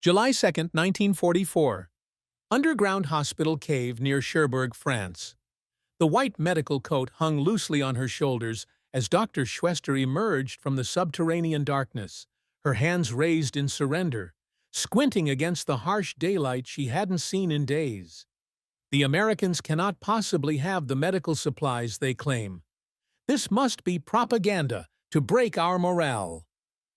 July 2, 1944. Underground hospital cave near Cherbourg, France. The white medical coat hung loosely on her shoulders as Dr. Schwester emerged from the subterranean darkness, her hands raised in surrender, squinting against the harsh daylight she hadn't seen in days. The Americans cannot possibly have the medical supplies they claim. This must be propaganda to break our morale.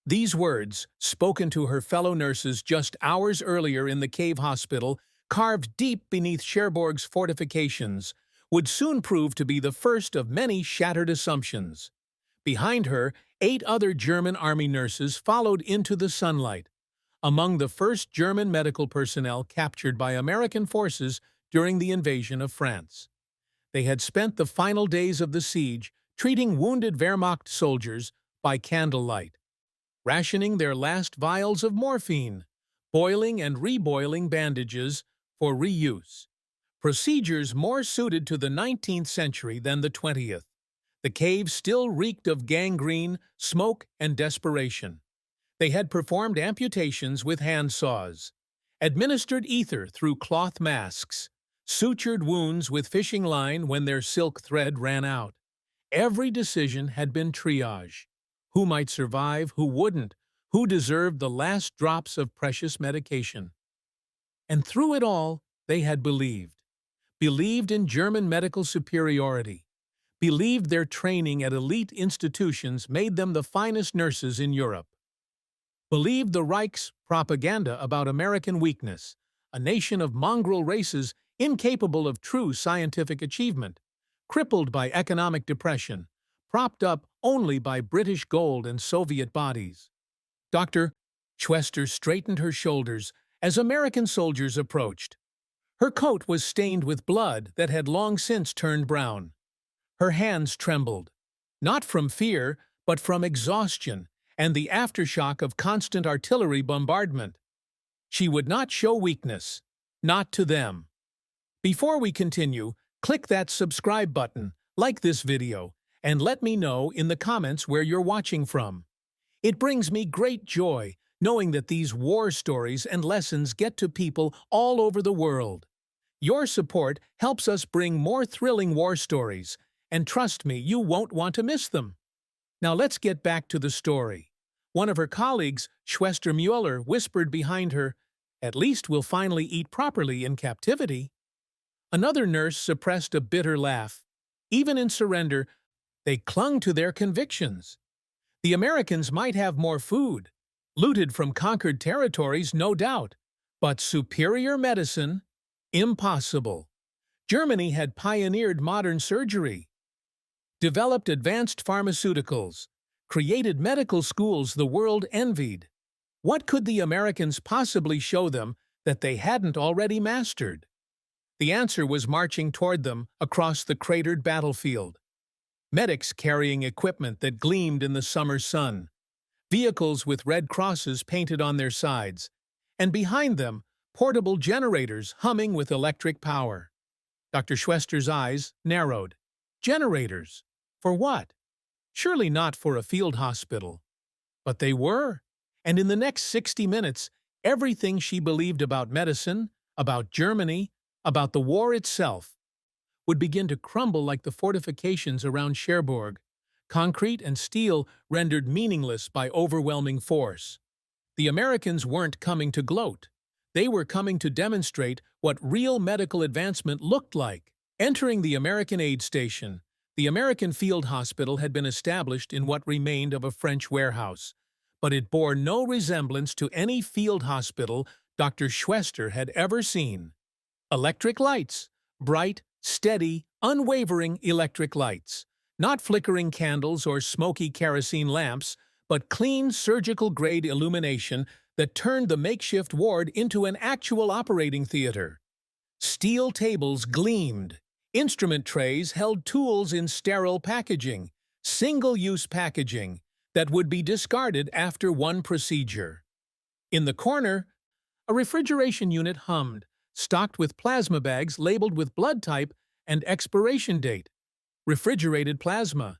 These words, spoken to her fellow nurses just hours earlier in the cave hospital, carved deep beneath Cherbourg's fortifications, would soon prove to be the first of many shattered assumptions. Behind her, 8 other German army nurses followed into the sunlight, among the first German medical personnel captured by American forces during the invasion of France. They had spent the final days of the siege treating wounded Wehrmacht soldiers by candlelight, rationing their last vials of morphine, boiling and reboiling bandages for reuse. Procedures more suited to the 19th century than the 20th. The cave still reeked of gangrene, smoke, and desperation. They had performed amputations with hand saws, administered ether through cloth masks, sutured wounds with fishing line when their silk thread ran out. Every decision had been triage. Who might survive, who wouldn't, who deserved the last drops of precious medication. And through it all, they had believed. Believed in German medical superiority. Believed their training at elite institutions made them the finest nurses in Europe. Believed the Reich's propaganda about American weakness, a nation of mongrel races incapable of true scientific achievement, crippled by economic depression, propped up only by British gold and Soviet bodies. Dr. Schwester straightened her shoulders as American soldiers approached. Her coat was stained with blood that had long since turned brown. Her hands trembled, not from fear, but from exhaustion and the aftershock of constant artillery bombardment. She would not show weakness, not to them. Before we continue, click that subscribe button, like this video, and let me know in the comments where you're watching from. It brings me great joy knowing that these war stories and lessons get to people all over the world. Your support helps us bring more thrilling war stories, and trust me, you won't want to miss them. Now let's get back to the story. One of her colleagues, Schwester Mueller, whispered behind her, "At least we'll finally eat properly in captivity." Another nurse suppressed a bitter laugh. Even in surrender, they clung to their convictions. The Americans might have more food, looted from conquered territories, no doubt, but superior medicine? Impossible. Germany had pioneered modern surgery, developed advanced pharmaceuticals, created medical schools the world envied. What could the Americans possibly show them that they hadn't already mastered? The answer was marching toward them across the cratered battlefield. Medics carrying equipment that gleamed in the summer sun, vehicles with red crosses painted on their sides, and behind them, portable generators humming with electric power. Dr. Schwester's eyes narrowed. Generators? For what? Surely not for a field hospital. But they were. And in the next 60 minutes, everything she believed about medicine, about Germany, about the war itself, would begin to crumble like the fortifications around Cherbourg, concrete and steel rendered meaningless by overwhelming force. The Americans weren't coming to gloat. They were coming to demonstrate what real medical advancement looked like. Entering the American aid station, the American field hospital had been established in what remained of a French warehouse, but it bore no resemblance to any field hospital Dr. Schwester had ever seen. Electric lights, bright, steady, unwavering electric lights, not flickering candles or smoky kerosene lamps, but clean surgical-grade illumination that turned the makeshift ward into an actual operating theater. Steel tables gleamed. Instrument trays held tools in sterile packaging, single-use packaging that would be discarded after one procedure. In the corner, a refrigeration unit hummed, stocked with plasma bags labeled with blood type and expiration date. Refrigerated plasma.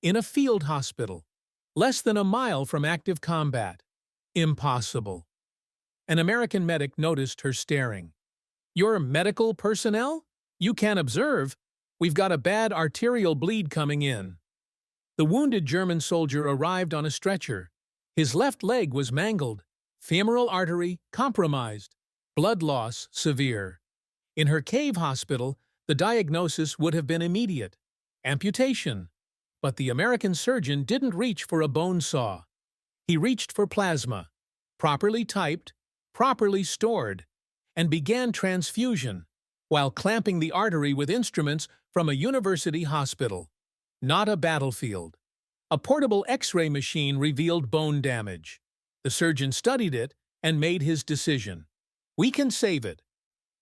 In a field hospital. Less than a mile from active combat. Impossible. An American medic noticed her staring. "You're medical personnel? You can't observe. We've got a bad arterial bleed coming in." The wounded German soldier arrived on a stretcher. His left leg was mangled, femoral artery compromised, blood loss severe. In her cave hospital, the diagnosis would have been immediate: amputation. But the American surgeon didn't reach for a bone saw. He reached for plasma, properly typed, properly stored, and began transfusion, while clamping the artery with instruments from a university hospital. Not a battlefield. A portable X-ray machine revealed bone damage. The surgeon studied it and made his decision. We can save it.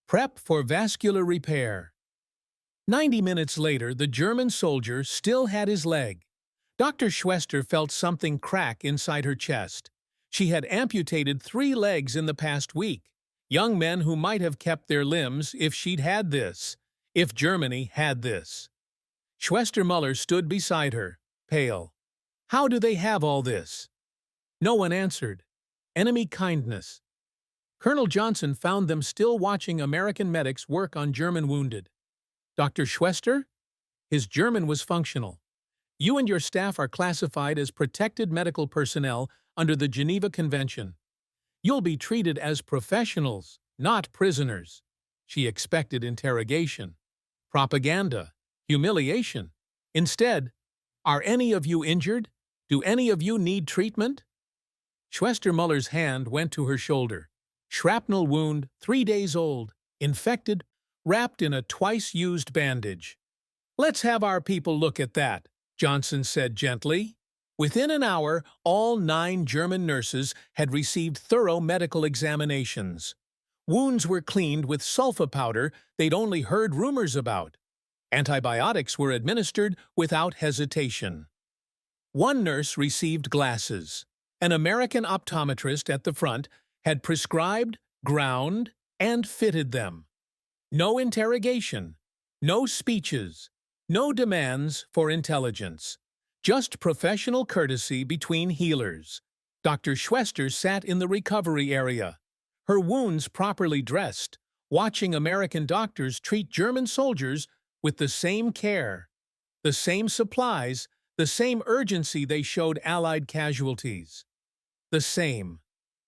Prep for vascular repair. 90 minutes later, the German soldier still had his leg. Dr. Schwester felt something crack inside her chest. She had amputated 3 legs in the past week. Young men who might have kept their limbs if she'd had this. If Germany had this. Schwester-Muller stood beside her, pale. How do they have all this? No one answered. Enemy kindness. Colonel Johnson found them still watching American medics work on German wounded. Dr. Schwester? His German was functional. You and your staff are classified as protected medical personnel under the Geneva Convention. You'll be treated as professionals, not prisoners. She expected interrogation, propaganda, humiliation. Instead, are any of you injured? Do any of you need treatment? Schwester-Muller's hand went to her shoulder. Shrapnel wound, 3 days old, infected, wrapped in a twice-used bandage. Let's have our people look at that, Johnson said gently. Within an hour, all 9 German nurses had received thorough medical examinations. Wounds were cleaned with sulfa powder they'd only heard rumors about. Antibiotics were administered without hesitation. One nurse received glasses. An American optometrist at the front had prescribed, ground, and fitted them. No interrogation, no speeches, no demands for intelligence. Just professional courtesy between healers. Dr. Schwester sat in the recovery area, her wounds properly dressed, watching American doctors treat German soldiers with the same care, the same supplies, the same urgency they showed Allied casualties. The same.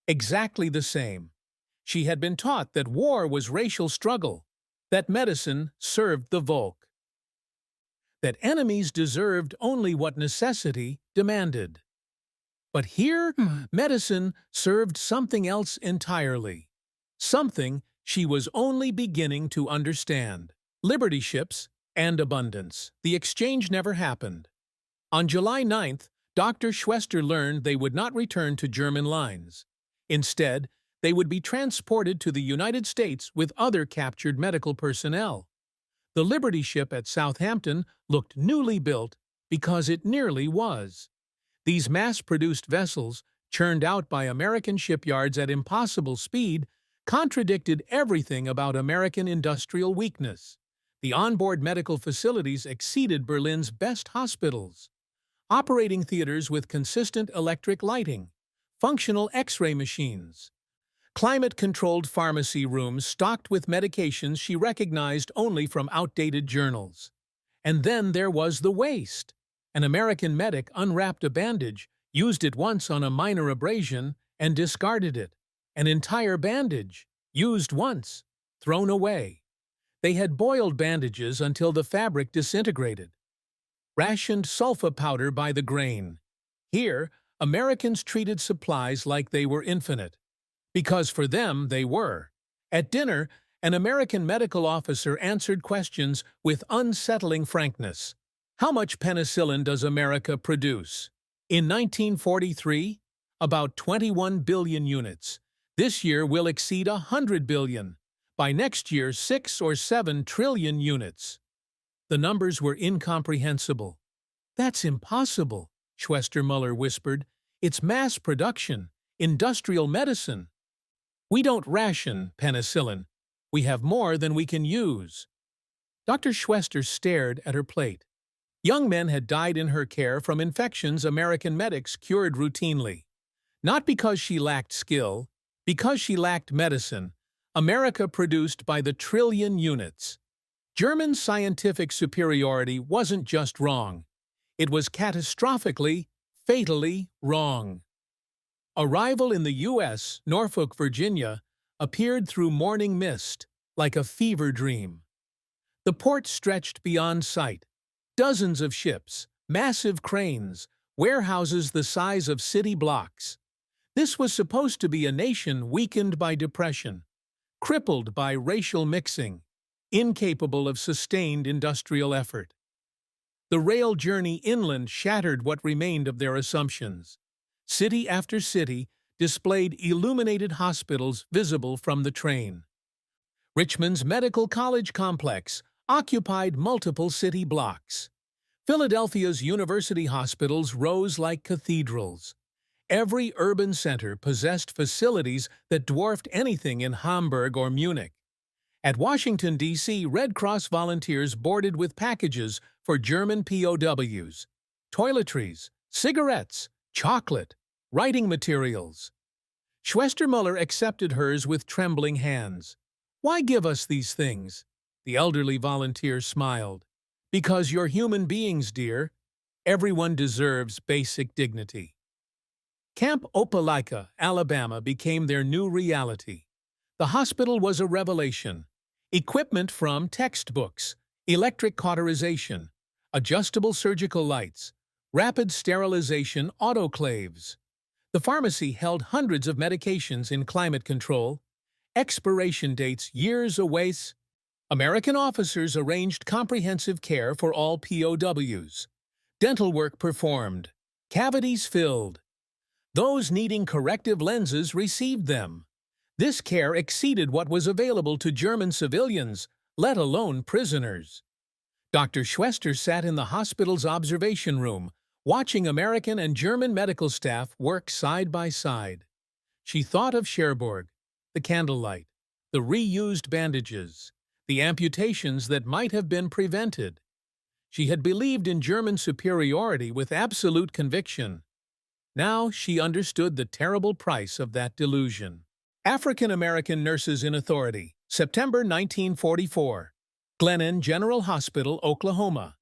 Exactly the same. She had been taught that war was racial struggle, that medicine served the Volk, that enemies deserved only what necessity demanded. But here, medicine served something else entirely. Something she was only beginning to understand. Liberty ships and abundance. The exchange never happened. On July 9th, Dr. Schwester learned they would not return to German lines. Instead, they would be transported to the United States with other captured medical personnel. The Liberty ship at Southampton looked newly built because it nearly was. These mass-produced vessels, churned out by American shipyards at impossible speed, contradicted everything about American industrial weakness. The onboard medical facilities exceeded Berlin's best hospitals. Operating theaters with consistent electric lighting, functional X-ray machines, climate-controlled pharmacy rooms stocked with medications she recognized only from outdated journals. And then there was the waste. An American medic unwrapped a bandage, used it once on a minor abrasion, and discarded it. An entire bandage, used once, thrown away. They had boiled bandages until the fabric disintegrated. Rationed sulfa powder by the grain. Here, Americans treated supplies like they were infinite. Because for them, they were. At dinner, an American medical officer answered questions with unsettling frankness. How much penicillin does America produce? In 1943, about 21 billion units. This year will exceed 100 billion. By next year, 6 or 7 trillion units. The numbers were incomprehensible. That's impossible, Schwester-Muller whispered. It's mass production, industrial medicine. We don't ration penicillin. We have more than we can use. Dr. Schwester stared at her plate. Young men had died in her care from infections American medics cured routinely. Not because she lacked skill, Because she lacked medicine, America produced by the trillion units. German scientific superiority wasn't just wrong. It was catastrophically, fatally wrong. Arrival in the U.S., Norfolk, Virginia, appeared through morning mist, like a fever dream. The port stretched beyond sight. Dozens of ships, massive cranes, warehouses the size of city blocks. This was supposed to be a nation weakened by depression, crippled by racial mixing, incapable of sustained industrial effort. The rail journey inland shattered what remained of their assumptions. City after city displayed illuminated hospitals visible from the train. Richmond's Medical College complex occupied multiple city blocks. Philadelphia's university hospitals rose like cathedrals. Every urban center possessed facilities that dwarfed anything in Hamburg or Munich. At Washington, D.C., Red Cross volunteers boarded with packages for German POWs, toiletries, cigarettes, chocolate, writing materials. Schwestermuller accepted hers with trembling hands. "Why give us these things?" The elderly volunteer smiled. "Because you're human beings, dear. Everyone deserves basic dignity." Camp Opelika, Alabama, became their new reality. The hospital was a revelation. Equipment from textbooks, electric cauterization, adjustable surgical lights, rapid sterilization autoclaves. The pharmacy held hundreds of medications in climate control, expiration dates years away. American officers arranged comprehensive care for all POWs. Dental work performed. Cavities filled. Those needing corrective lenses received them. This care exceeded what was available to German civilians, let alone prisoners. Dr. Schwester sat in the hospital's observation room, watching American and German medical staff work side by side. She thought of Cherbourg, the candlelight, the reused bandages, the amputations that might have been prevented. She had believed in German superiority with absolute conviction. Now she understood the terrible price of that delusion. African American Nurses in Authority, September 1944. Glennon General Hospital, Oklahoma.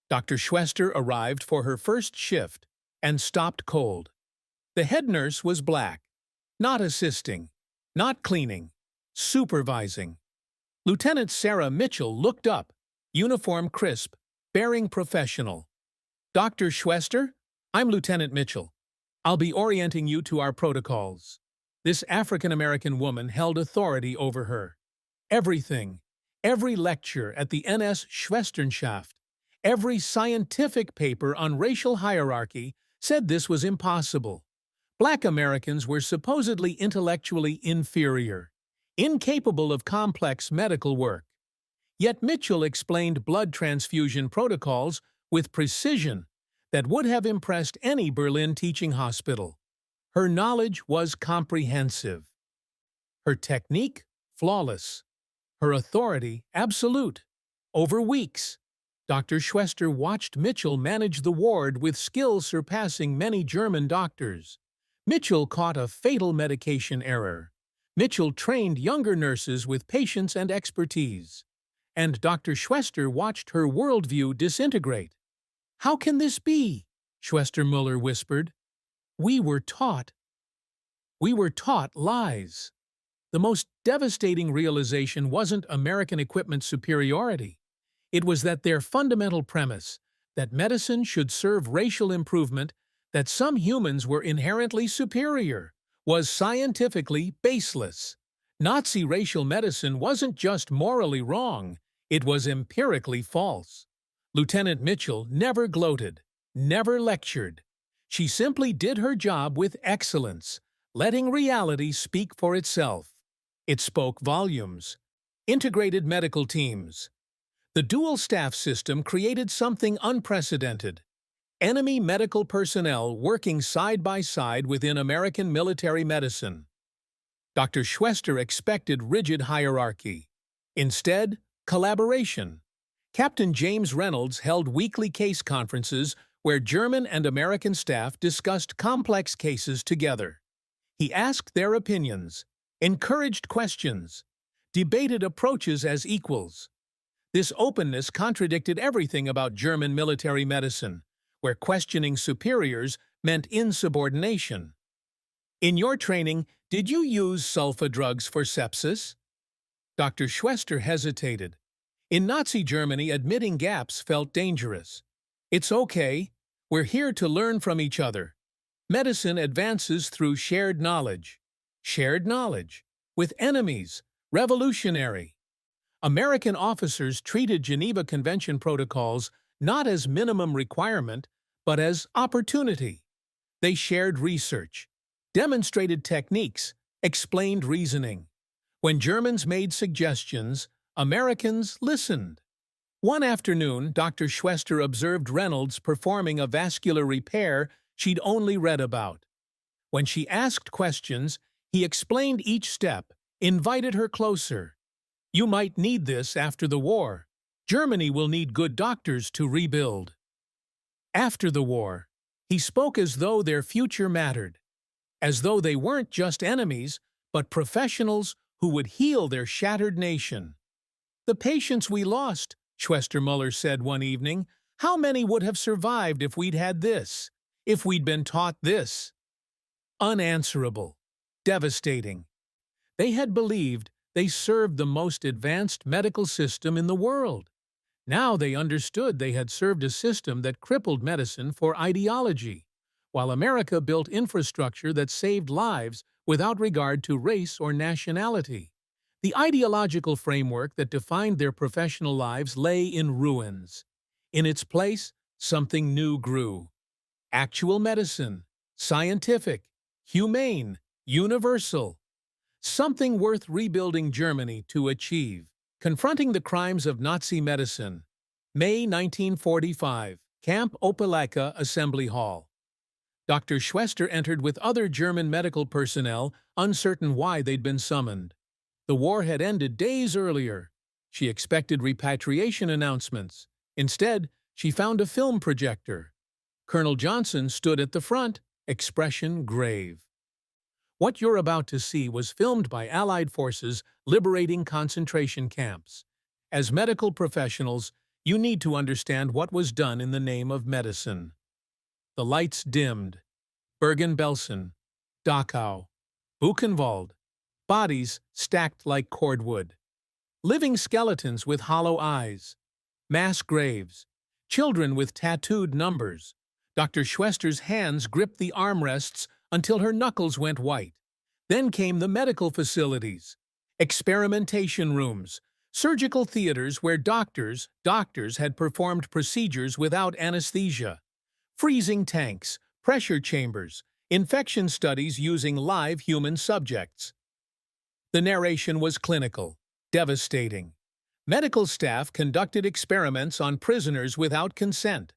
Dr. Schwester arrived for her first shift and stopped cold. The head nurse was black, not assisting, not cleaning, supervising. Lieutenant Sarah Mitchell looked up, uniform crisp, bearing professional. "Dr. Schwester, I'm Lieutenant Mitchell. I'll be orienting you to our protocols." This African-American woman held authority over her. Everything, every lecture at the NS Schwesternschaft, every scientific paper on racial hierarchy said this was impossible. Black Americans were supposedly intellectually inferior, incapable of complex medical work. Yet Mitchell explained blood transfusion protocols with precision that would have impressed any Berlin teaching hospital. Her knowledge was comprehensive. Her technique, flawless. Her authority, absolute. Over weeks, Dr. Schwester watched Mitchell manage the ward with skill surpassing many German doctors. Mitchell caught a fatal medication error. Mitchell trained younger nurses with patience and expertise. And Dr. Schwester watched her worldview disintegrate. "How can this be?" Schwestermuller whispered. We were taught lies." The most devastating realization wasn't American equipment superiority. It was that their fundamental premise, that medicine should serve racial improvement, that some humans were inherently superior, was scientifically baseless. Nazi racial medicine wasn't just morally wrong, it was empirically false. Lieutenant Mitchell never gloated, never lectured. She simply did her job with excellence, letting reality speak for itself. It spoke volumes. Integrated medical teams. The dual staff system created something unprecedented. Enemy medical personnel working side by side within American military medicine. Dr. Schwester expected rigid hierarchy. Instead, collaboration. Captain James Reynolds held weekly case conferences where German and American staff discussed complex cases together. He asked their opinions, encouraged questions, debated approaches as equals. This openness contradicted everything about German military medicine, where questioning superiors meant insubordination. In your training, did you use sulfa drugs for sepsis? Dr. Schwester hesitated. In Nazi Germany, admitting gaps felt dangerous. It's okay. We're here to learn from each other. Medicine advances through shared knowledge. Shared knowledge. With enemies. Revolutionary. American officers treated Geneva Convention protocols not as minimum requirement, but as opportunity. They shared research, demonstrated techniques, explained reasoning. When Germans made suggestions, Americans listened. One afternoon, Dr. Schwester observed Reynolds performing a vascular repair she'd only read about. When she asked questions, he explained each step, invited her closer. You might need this after the war. Germany will need good doctors to rebuild. After the war, he spoke as though their future mattered, as though they weren't just enemies, but professionals who would heal their shattered nation. The patients we lost, Schwester-Muller said one evening, how many would have survived if we'd had this, if we'd been taught this? Unanswerable. Devastating. They had believed they served the most advanced medical system in the world. Now they understood they had served a system that crippled medicine for ideology, while America built infrastructure that saved lives without regard to race or nationality. The ideological framework that defined their professional lives lay in ruins. In its place, something new grew. Actual medicine, scientific, humane, universal. Something worth rebuilding Germany to achieve. Confronting the crimes of Nazi medicine. May 1945, Camp Opelika Assembly Hall. Dr. Schwester entered with other German medical personnel, uncertain why they'd been summoned. The war had ended days earlier. She expected repatriation announcements. Instead, she found a film projector. Colonel Johnson stood at the front, expression grave. What you're about to see was filmed by Allied forces liberating concentration camps. As medical professionals, you need to understand what was done in the name of medicine. The lights dimmed. Bergen-Belsen, Dachau, Buchenwald. Bodies stacked like cordwood. Living skeletons with hollow eyes. Mass graves. Children with tattooed numbers. Dr. Schwester's hands gripped the armrests until her knuckles went white. Then came the medical facilities, experimentation rooms, surgical theaters where doctors had performed procedures without anesthesia, freezing tanks, pressure chambers, infection studies using live human subjects. The narration was clinical, devastating. Medical staff conducted experiments on prisoners without consent.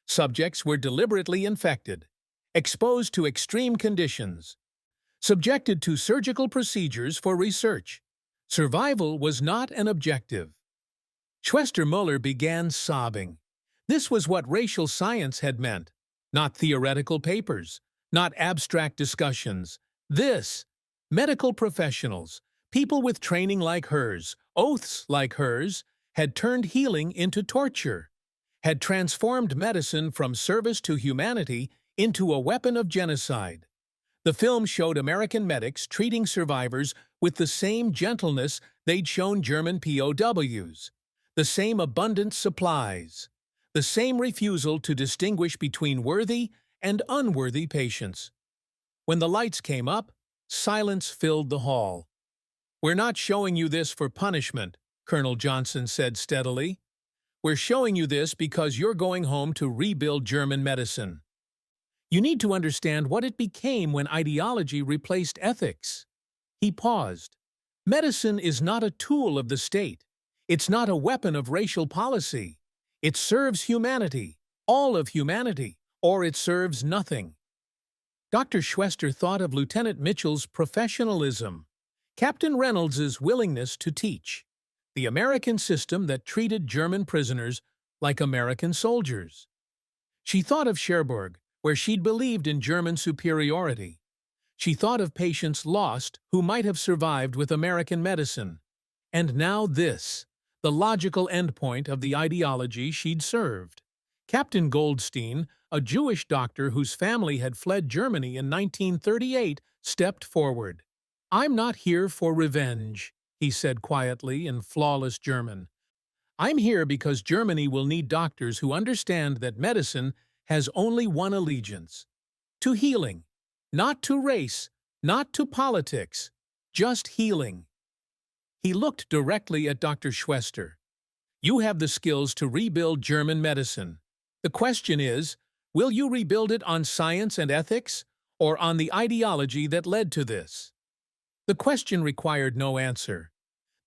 Subjects were deliberately infected, exposed to extreme conditions, subjected to surgical procedures for research. Survival was not an objective. Schwester-Muller began sobbing. This was what racial science had meant. Not theoretical papers, not abstract discussions. This, medical professionals, people with training like hers, oaths like hers, had turned healing into torture, had transformed medicine from service to humanity into a weapon of genocide. The film showed American medics treating survivors with the same gentleness they'd shown German POWs, the same abundant supplies, the same refusal to distinguish between worthy and unworthy patients. When the lights came up, silence filled the hall. "We're not showing you this for punishment," Colonel Johnson said steadily. "We're showing you this because you're going home to rebuild German medicine. You need to understand what it became when ideology replaced ethics." He paused. Medicine is not a tool of the state. It's not a weapon of racial policy. It serves humanity, all of humanity, or it serves nothing. Dr. Schwester thought of Lieutenant Mitchell's professionalism, Captain Reynolds's willingness to teach, the American system that treated German prisoners like American soldiers. She thought of Cherbourg, where she'd believed in German superiority. She thought of patients lost who might have survived with American medicine. And now this, the logical endpoint of the ideology she'd served. Captain Goldstein, a Jewish doctor whose family had fled Germany in 1938, stepped forward. "I'm not here for revenge," he said quietly in flawless German. "I'm here because Germany will need doctors who understand that medicine has only one allegiance: to healing. Not to race, not to politics, just healing." He looked directly at Dr. Schwester. "You have the skills to rebuild German medicine. The question is, will you rebuild it on science and ethics, or on the ideology that led to this?" The question required no answer.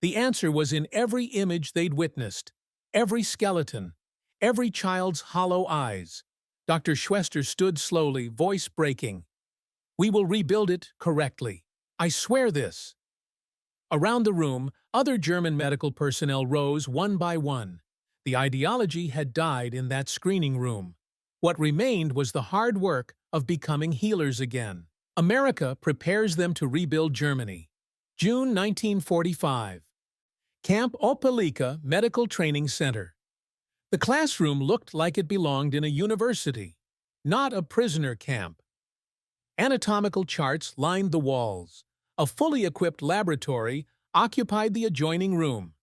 The answer was in every image they'd witnessed, every skeleton, every child's hollow eyes. Dr. Schwester stood slowly, voice breaking. "We will rebuild it correctly. I swear this." Around the room, other German medical personnel rose one by one. The ideology had died in that screening room. What remained was the hard work of becoming healers again. America prepares them to rebuild Germany. June 1945. Camp Opelika Medical Training Center. The classroom looked like it belonged in a university, not a prisoner camp. Anatomical charts lined the walls. A fully equipped laboratory occupied the adjoining room.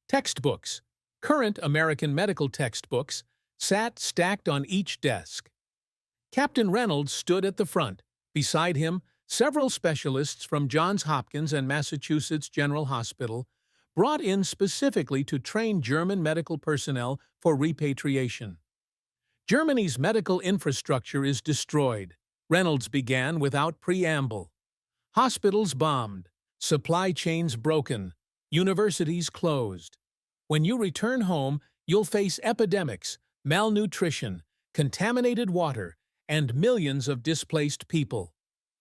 Textbooks, current American medical textbooks, sat stacked on each desk. Captain Reynolds stood at the front. Beside him, several specialists from Johns Hopkins and Massachusetts General Hospital, brought in specifically to train German medical personnel for repatriation. "Germany's medical infrastructure is destroyed," Reynolds began without preamble. "Hospitals bombed, supply chains broken, universities closed. When you return home, you'll face epidemics, malnutrition, contaminated water, and millions of displaced people."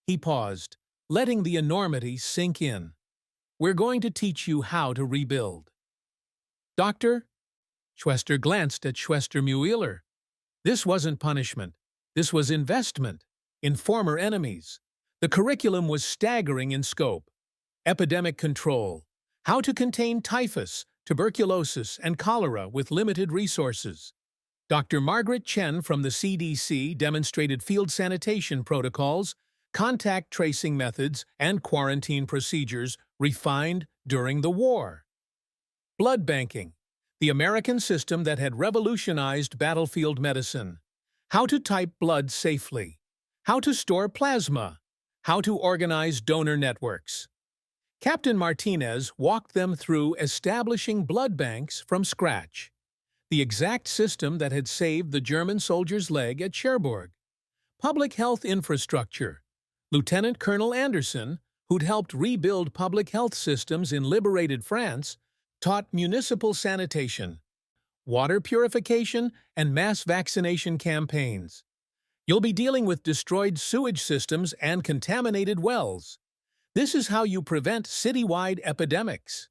He paused, letting the enormity sink in. "We're going to teach you how to rebuild." "Doctor?" Schwester glanced at Schwester-Mueller. This wasn't punishment. This was investment in former enemies. The curriculum was staggering in scope. Epidemic control. How to contain typhus, tuberculosis, and cholera with limited resources. Dr. Margaret Chen from the CDC demonstrated field sanitation protocols, contact tracing methods, and quarantine procedures refined during the war. Blood banking. The American system that had revolutionized battlefield medicine. How to type blood safely. How to store plasma. How to organize donor networks. Captain Martinez walked them through establishing blood banks from scratch. The exact system that had saved the German soldier's leg at Cherbourg. Public health infrastructure. Lieutenant Colonel Anderson, who'd helped rebuild public health systems in liberated France, taught municipal sanitation, water purification, and mass vaccination campaigns. You'll be dealing with destroyed sewage systems and contaminated wells. This is how you prevent citywide epidemics.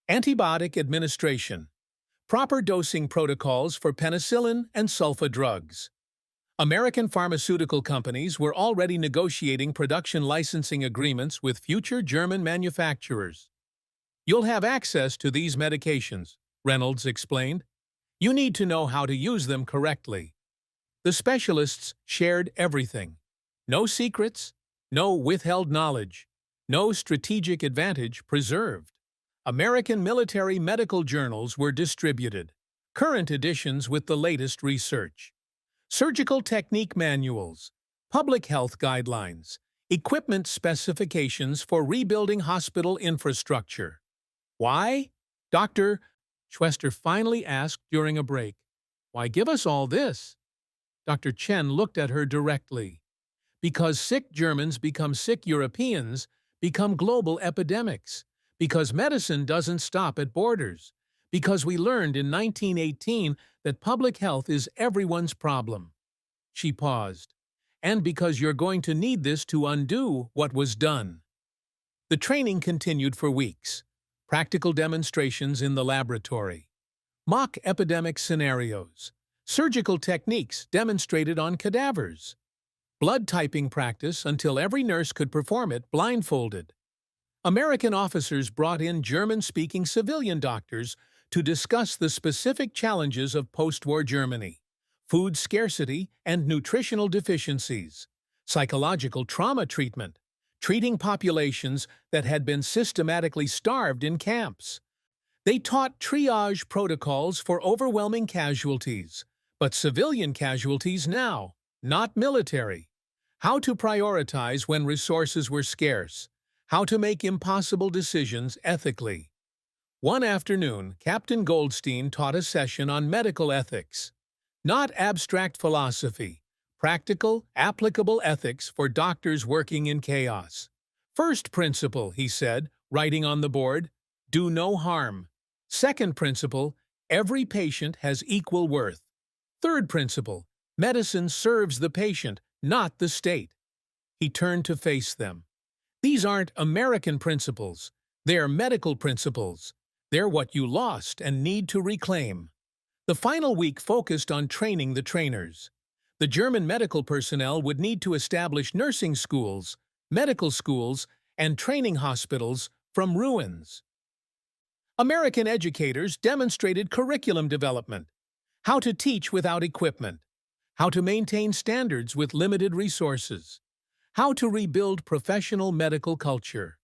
Antibiotic administration. Proper dosing protocols for penicillin and sulfa drugs. American pharmaceutical companies were already negotiating production licensing agreements with future German manufacturers. "You'll have access to these medications," Reynolds explained. "You need to know how to use them correctly." The specialists shared everything. No secrets, no withheld knowledge, no strategic advantage preserved. American military medical journals were distributed, current editions with the latest research. Surgical technique manuals, public health guidelines, equipment specifications for rebuilding hospital infrastructure. "Why?" Dr. Schwester finally asked during a break. "Why give us all this?" Dr. Chen looked at her directly. "Because sick Germans become sick Europeans, become global epidemics. Because medicine doesn't stop at borders. Because we learned in 1918 that public health is everyone's problem." She paused. "And because you're going to need this to undo what was done." The training continued for weeks. Practical demonstrations in the laboratory. Mock epidemic scenarios. Surgical techniques demonstrated on cadavers. blood typing practice until every nurse could perform it blindfolded. American officers brought in German-speaking civilian doctors to discuss the specific challenges of post-war Germany: food scarcity and nutritional deficiencies, psychological trauma treatment, treating populations that had been systematically starved in camps. They taught triage protocols for overwhelming casualties, but civilian casualties now, not military. How to prioritize when resources were scarce. How to make impossible decisions ethically. One afternoon, Captain Goldstein taught a session on medical ethics. Not abstract philosophy, practical, applicable ethics for doctors working in chaos. First principle, he said, writing on the board, do no harm. Second principle, every patient has equal worth. Third principle, medicine serves the patient, not the state. He turned to face them. These aren't American principles. They're medical principles. They're what you lost and need to reclaim. The final week focused on training the trainers. The German medical personnel would need to establish nursing schools, medical schools, and training hospitals from ruins. American educators demonstrated curriculum development, how to teach without equipment, how to maintain standards with limited resources, how to rebuild professional medical culture.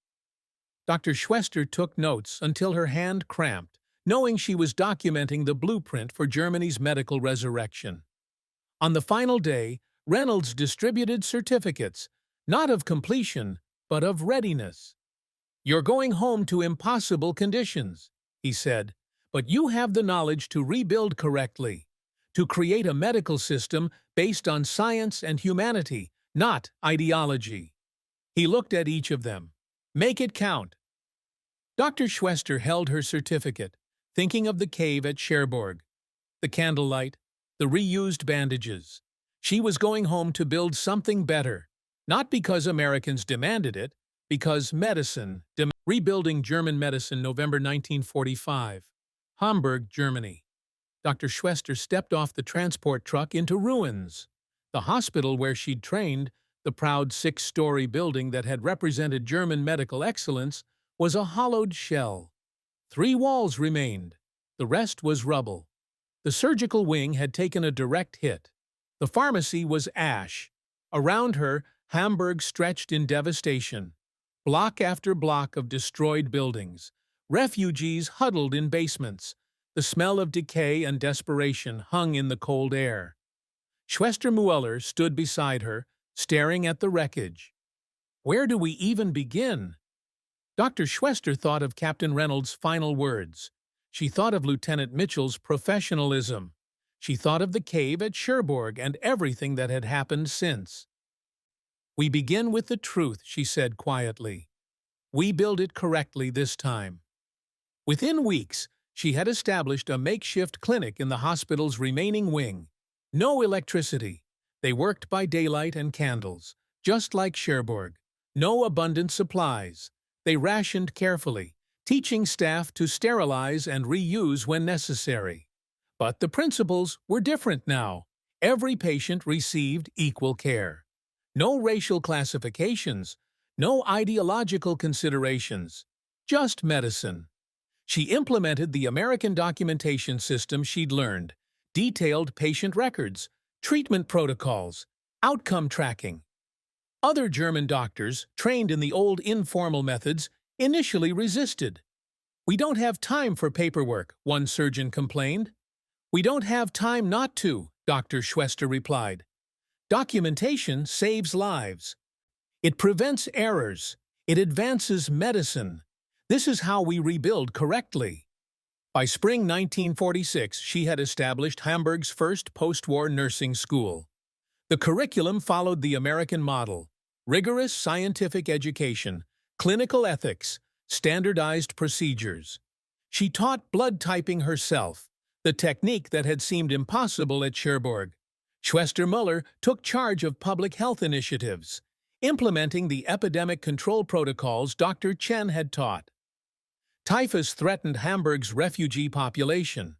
Dr. Schwester took notes until her hand cramped, knowing she was documenting the blueprint for Germany's medical resurrection. On the final day, Reynolds distributed certificates, not of completion, but of readiness. You're going home to impossible conditions, he said, but you have the knowledge to rebuild correctly, to create a medical system based on science and humanity, not ideology. He looked at each of them. Make it count. Dr. Schwester held her certificate, thinking of the cave at Cherbourg, the candlelight, the reused bandages. She was going home to build something better, not because Americans demanded it, because medicine demanded. Rebuilding German Medicine, November 1945. Hamburg, Germany. Dr. Schwester stepped off the transport truck into ruins. The hospital where she'd trained, the proud 6-story building that had represented German medical excellence, was a hollowed shell. 3 walls remained. The rest was rubble. The surgical wing had taken a direct hit. The pharmacy was ash. Around her, Hamburg stretched in devastation. Block after block of destroyed buildings. Refugees huddled in basements. The smell of decay and desperation hung in the cold air. Schwester Mueller stood beside her, staring at the wreckage. Where do we even begin? Dr. Schwester thought of Captain Reynolds' final words. She thought of Lieutenant Mitchell's professionalism. She thought of the cave at Cherbourg and everything that had happened since. We begin with the truth, she said quietly. We build it correctly this time. Within weeks, she had established a makeshift clinic in the hospital's remaining wing. No electricity. They worked by daylight and candles, just like Cherbourg. No abundant supplies. They rationed carefully, teaching staff to sterilize and reuse when necessary. But the principles were different now. Every patient received equal care. No racial classifications, no ideological considerations, just medicine. She implemented the American documentation system she'd learned, detailed patient records, treatment protocols, outcome tracking. Other German doctors, trained in the old informal methods, initially resisted. We don't have time for paperwork, one surgeon complained. We don't have time not to, Dr. Schwester replied. Documentation saves lives. It prevents errors. It advances medicine. This is how we rebuild correctly. By spring 1946, she had established Hamburg's first post-war nursing school. The curriculum followed the American model: rigorous scientific education, clinical ethics, standardized procedures. She taught blood typing herself, the technique that had seemed impossible at Cherbourg. Schwester Mueller took charge of public health initiatives, implementing the epidemic control protocols Dr. Chen had taught. Typhus threatened Hamburg's refugee population.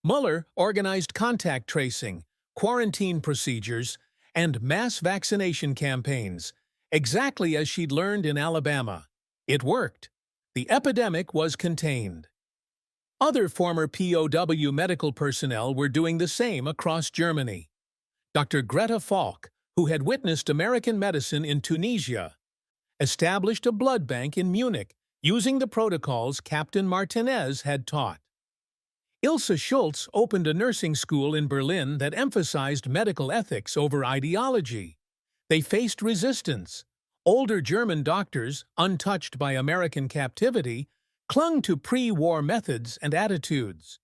Mueller organized contact tracing, quarantine procedures, and mass vaccination campaigns, exactly as she'd learned in Alabama. It worked. The epidemic was contained. Other former POW medical personnel were doing the same across Germany. Dr. Greta Falk, who had witnessed American medicine in Tunisia, established a blood bank in Munich using the protocols Captain Martinez had taught. Ilse Schultz opened a nursing school in Berlin that emphasized medical ethics over ideology. They faced resistance. Older German doctors, untouched by American captivity, clung to pre-war methods and attitudes.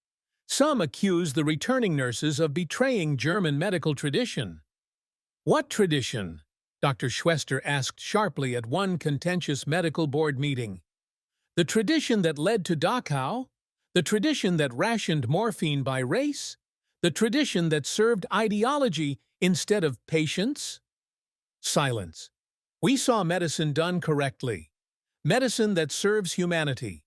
Some accused the returning nurses of betraying German medical tradition. "What tradition?" Dr. Schwester asked sharply at one contentious medical board meeting. "The tradition that led to Dachau? The tradition that rationed morphine by race? The tradition that served ideology instead of patients?" Silence. "We saw medicine done correctly. Medicine that serves humanity.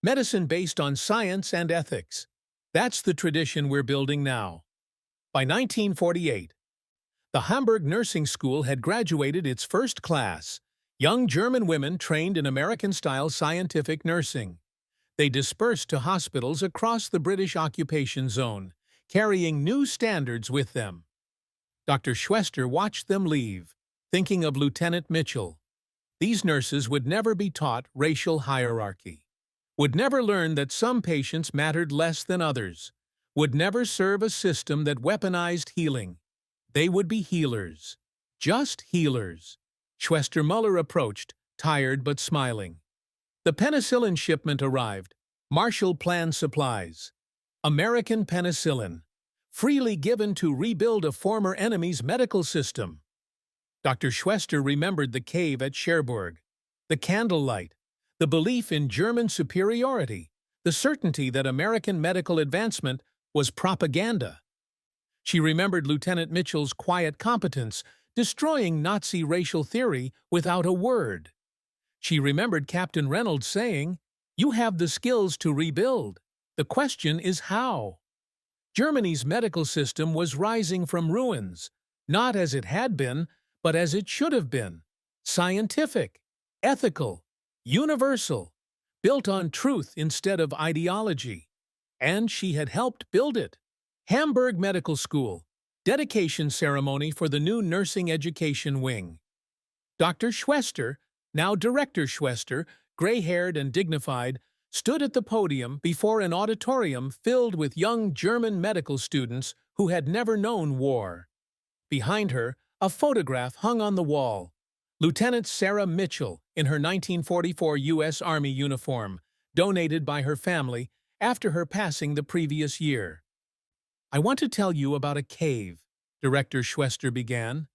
Medicine based on science and ethics. That's the tradition we're building now." By 1948, the Hamburg Nursing School had graduated its first class, young German women trained in American-style scientific nursing. They dispersed to hospitals across the British occupation zone, carrying new standards with them. Dr. Schwester watched them leave, thinking of Lieutenant Mitchell. These nurses would never be taught racial hierarchy, would never learn that some patients mattered less than others, would never serve a system that weaponized healing. They would be healers. Just healers. Schwester Muller approached, tired but smiling. The penicillin shipment arrived. Marshall Plan supplies. American penicillin. Freely given to rebuild a former enemy's medical system. Dr. Schwester remembered the cave at Cherbourg, the candlelight, the belief in German superiority, the certainty that American medical advancement was propaganda. She remembered Lieutenant Mitchell's quiet competence, destroying Nazi racial theory without a word. She remembered Captain Reynolds saying, "You have the skills to rebuild. The question is how." Germany's medical system was rising from ruins, not as it had been, but as it should have been. Scientific, ethical, universal, built on truth instead of ideology. And she had helped build it. Hamburg Medical School, dedication ceremony for the new nursing education wing. Dr. Schwester, now Director Schwester, gray-haired and dignified, stood at the podium before an auditorium filled with young German medical students who had never known war. Behind her, a photograph hung on the wall. Lieutenant Sarah Mitchell in her 1944 U.S. Army uniform, donated by her family after her passing the previous year. "I want to tell you about a cave," Director Schwester began.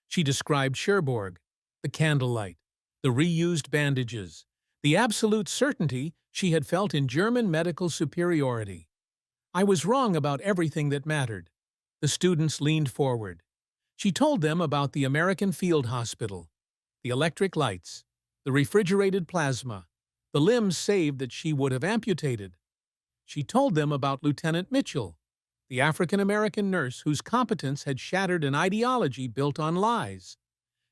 She described Cherbourg, the candlelight, the reused bandages, the absolute certainty she had felt in German medical superiority. "I was wrong about everything that mattered." The students leaned forward. She told them about the American field hospital, the electric lights, the refrigerated plasma, the limbs saved that she would have amputated. She told them about Lieutenant Mitchell, the African-American nurse whose competence had shattered an ideology built on lies.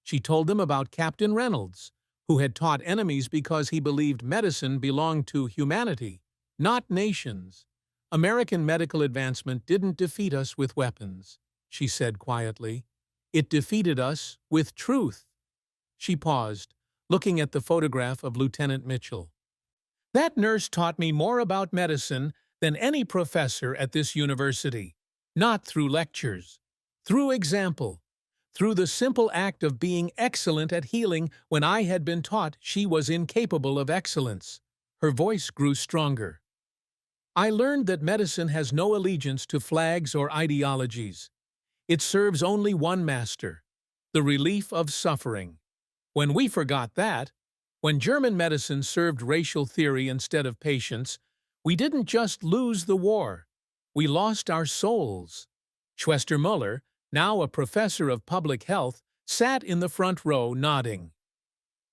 She told them about Captain Reynolds, who had taught enemies because he believed medicine belonged to humanity, not nations. "American medical advancement didn't defeat us with weapons," she said quietly. "It defeated us with truth." She paused, looking at the photograph of Lieutenant Mitchell. "That nurse taught me more about medicine than any professor at this university. Not through lectures, through example, through the simple act of being excellent at healing when I had been taught she was incapable of excellence." Her voice grew stronger. "I learned that medicine has no allegiance to flags or ideologies. It serves only one master, the relief of suffering. When we forgot that, when German medicine served racial theory instead of patients, we didn't just lose the war, we lost our souls." Schwester Muller, now a professor of public health, sat in the front row nodding.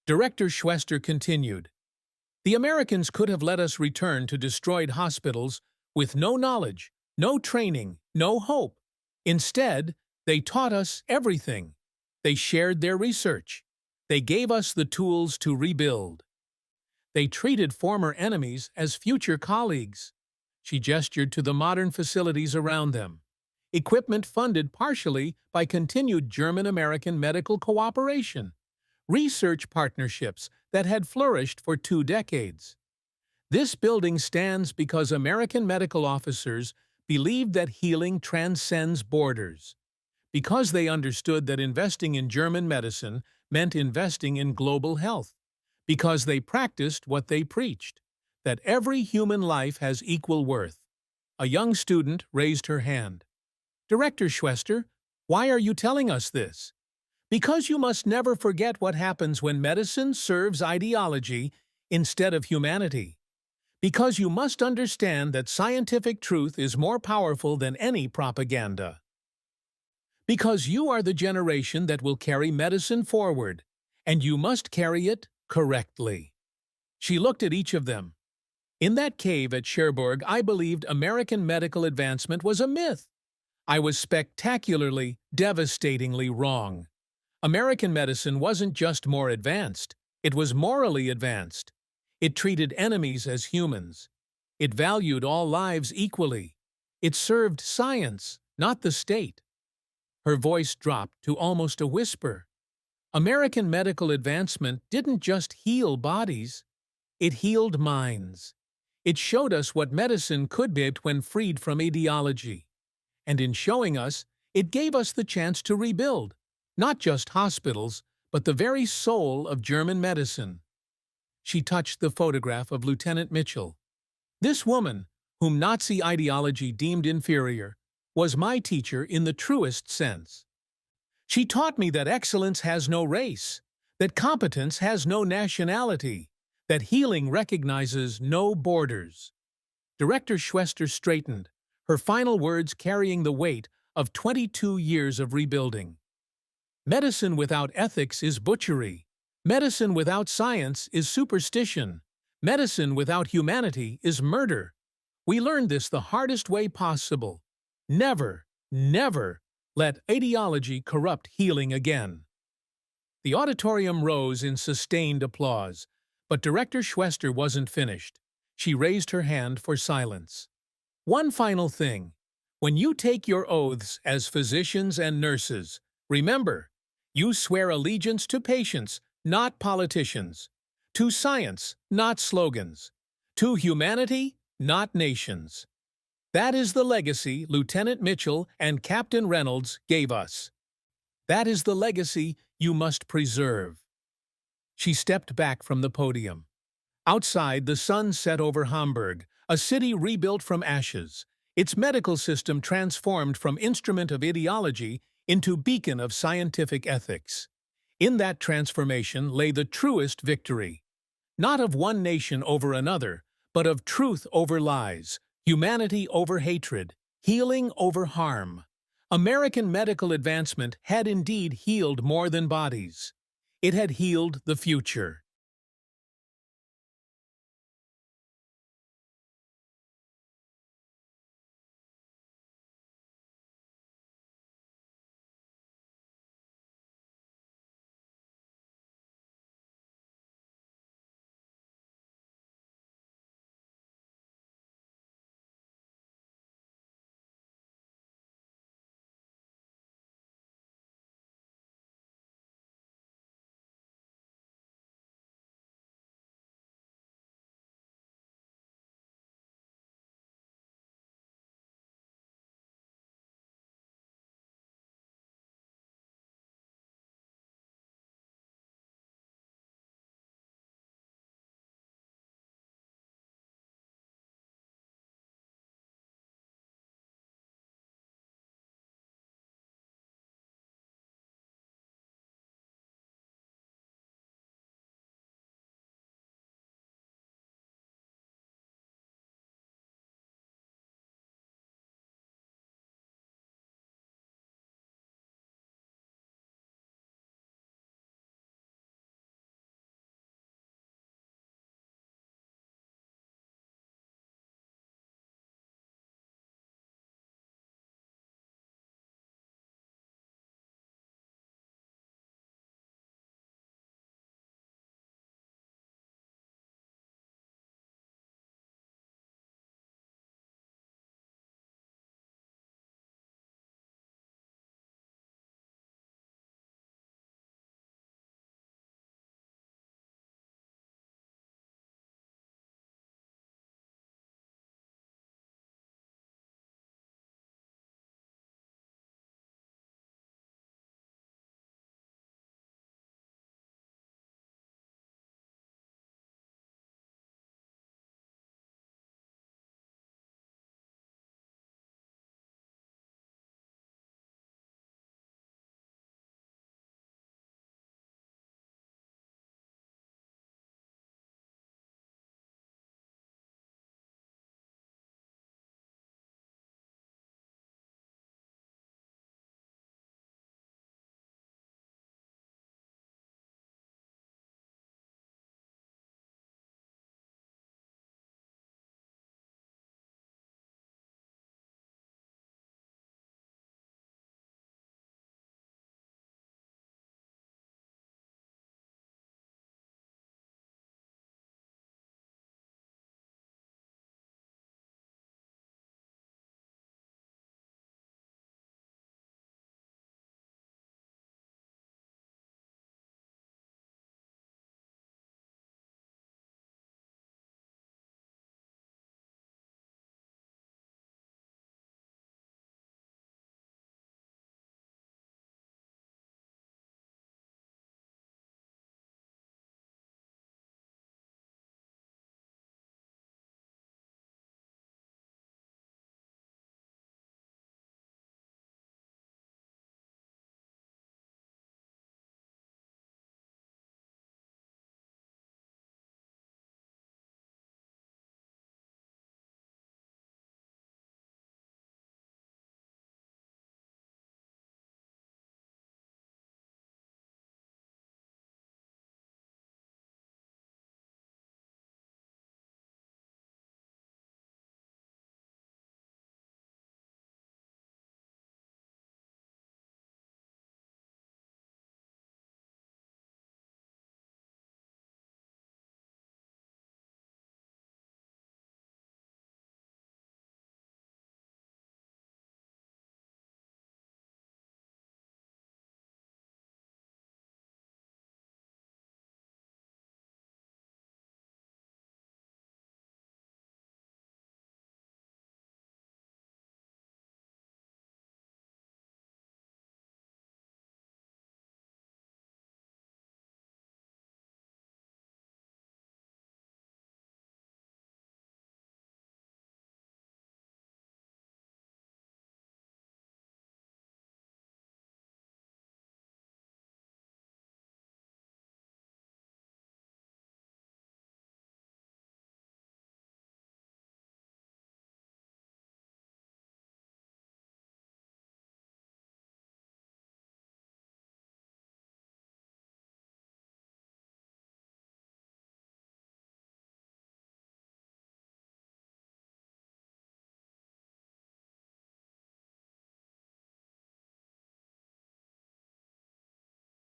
Director Schwester continued, "The Americans could have let us return to destroyed hospitals with no knowledge, no training, no hope. Instead, They taught us everything. They shared their research. They gave us the tools to rebuild. They treated former enemies as future colleagues. She gestured to the modern facilities around them. Equipment funded partially by continued German-American medical cooperation. Research partnerships that had flourished for 2 decades. This building stands because American medical officers believed that healing transcends borders. Because they understood that investing in German medicine meant investing in global health. Because they practiced what they preached, that every human life has equal worth. A young student raised her hand. "Director Schwester, why are you telling us this?" "Because you must never forget what happens when medicine serves ideology instead of humanity. Because you must understand that scientific truth is more powerful than any propaganda. Because you are the generation that will carry medicine forward, and you must carry it correctly." She looked at each of them. In that cave at Cherbourg, I believed American medical advancement was a myth. I was spectacularly, devastatingly wrong. American medicine wasn't just more advanced, it was morally advanced. It treated enemies as humans. It valued all lives equally. It served science, not the state. Her voice dropped to almost a whisper. American medical advancement didn't just heal bodies, it healed minds. It showed us what medicine could be when freed from ideology. And in showing us, it gave us the chance to rebuild, not just hospitals, but the very soul of German medicine. She touched the photograph of Lieutenant Mitchell. This woman, whom Nazi ideology deemed inferior, was my teacher in the truest sense. She taught me that excellence has no race, that competence has no nationality, that healing recognizes no borders. Director Schwester straightened, her final words carrying the weight of 22 years of rebuilding. Medicine without ethics is butchery. Medicine without science is superstition. Medicine without humanity is murder. We learned this the hardest way possible. Never, never let ideology corrupt healing again. The auditorium rose in sustained applause, but Director Schwester wasn't finished. She raised her hand for silence. "One final thing. When you take your oaths as physicians and nurses, remember, you swear allegiance to patients, not politicians, to science, not slogans, to humanity, not nations. That is the legacy Lieutenant Mitchell and Captain Reynolds gave us. That is the legacy you must preserve." She stepped back from the podium. Outside, the sun set over Hamburg, a city rebuilt from ashes, its medical system transformed from instrument of ideology into beacon of scientific ethics. In that transformation lay the truest victory, not of one nation over another, but of truth over lies, humanity over hatred, healing over harm. American medical advancement had indeed healed more than bodies. It had healed the future.